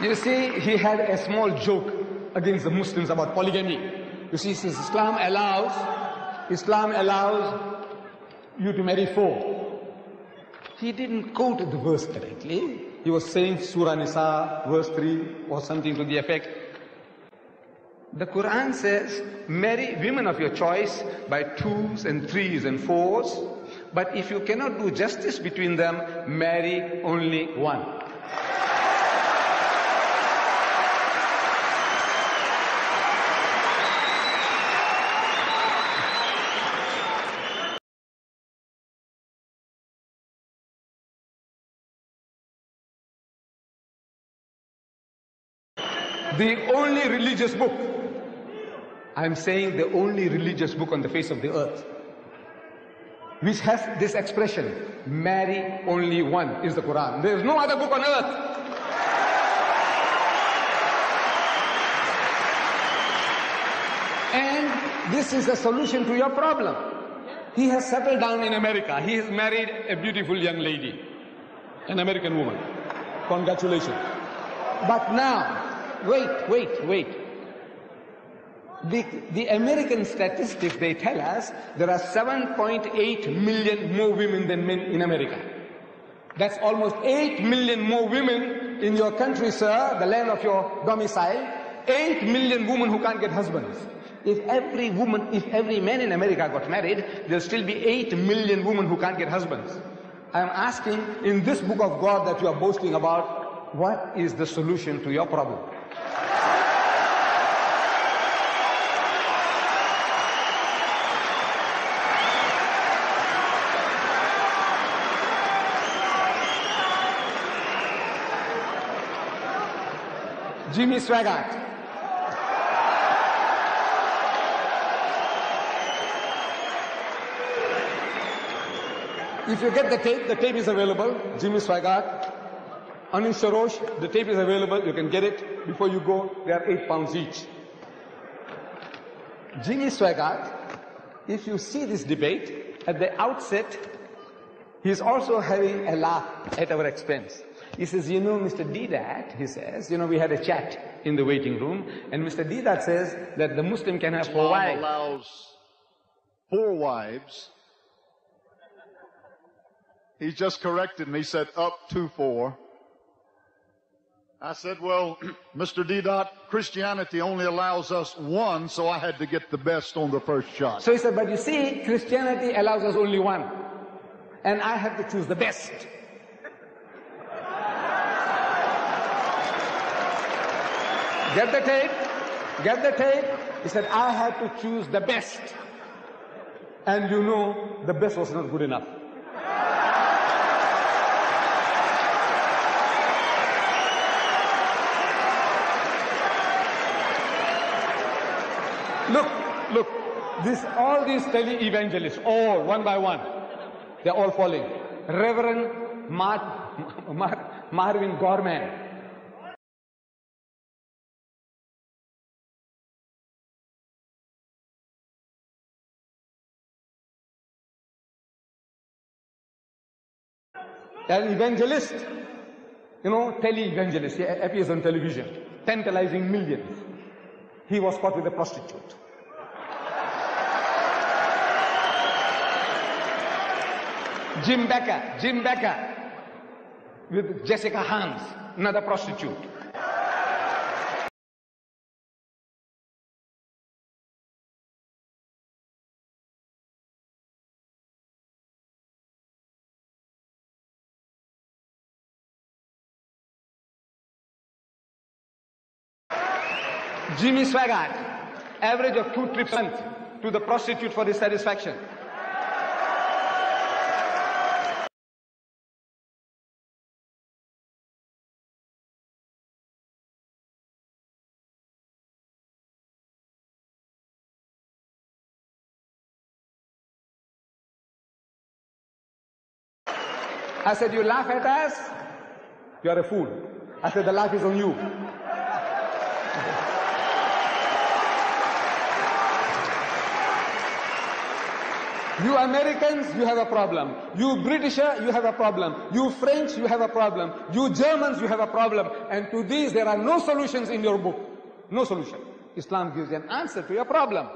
You see, he had a small joke against the Muslims about polygamy. You see, since Islam allows you to marry 4. He didn't quote the verse correctly. He was saying Surah Nisa, verse 3, or something to the effect. The Quran says, marry women of your choice by 2s and 3s and 4s, but if you cannot do justice between them, marry only 1. The only religious book, I'm saying the only religious book on the face of the earth, which has this expression, marry only 1, is the Quran. There is no other book on earth. And this is the solution to your problem. He has settled down in America. He has married a beautiful young lady, an American woman. Congratulations. But now, wait. The American statistics, they tell us there are 7.8 million more women than men in America. That's almost 8 million more women in your country, sir, the land of your domicile. 8 million women who can't get husbands. If every man in America got married, there'll still be 8 million women who can't get husbands. I'm asking, in this book of God that you are boasting about, what is the solution to your problem? Jimmy Swaggart. If you get the tape is available. Jimmy Swaggart, Anish Sarosh, the tape is available. You can get it before you go. They are 8 pounds each. Jimmy Swaggart, if you see this debate, at the outset, he's also having a laugh at our expense. He says, you know, Mr. Deedat, he says, you know, we had a chat in the waiting room, and Mr. Deedat says that the Muslim can have 4 wives. Islam allows 4 wives. He just corrected me, said up to 4. I said, well, Mr. Deedat, Christianity only allows us 1, so I had to get the best on the first shot. So he said, but you see, Christianity allows us only 1, and I have to choose the best. Get the tape. He said, I had to choose the best. And you know, the best was not good enough. Look, all these tele-evangelists, all one by one, they're all falling. Reverend Marvin Gorman, an evangelist, you know, tele-evangelist, he appears on television, tantalizing millions. He was caught with a prostitute. Jim Becker, with Jessica Hans, another prostitute. Jimmy Swaggart, average of 2 trips a month to the prostitute for his satisfaction. I said, you laugh at us? You are a fool. I said, the laugh is on you. You Americans, you have a problem. You Britisher, you have a problem. You French, you have a problem. You Germans, you have a problem. And to these, there are no solutions in your book. No solution. Islam gives an answer to your problem.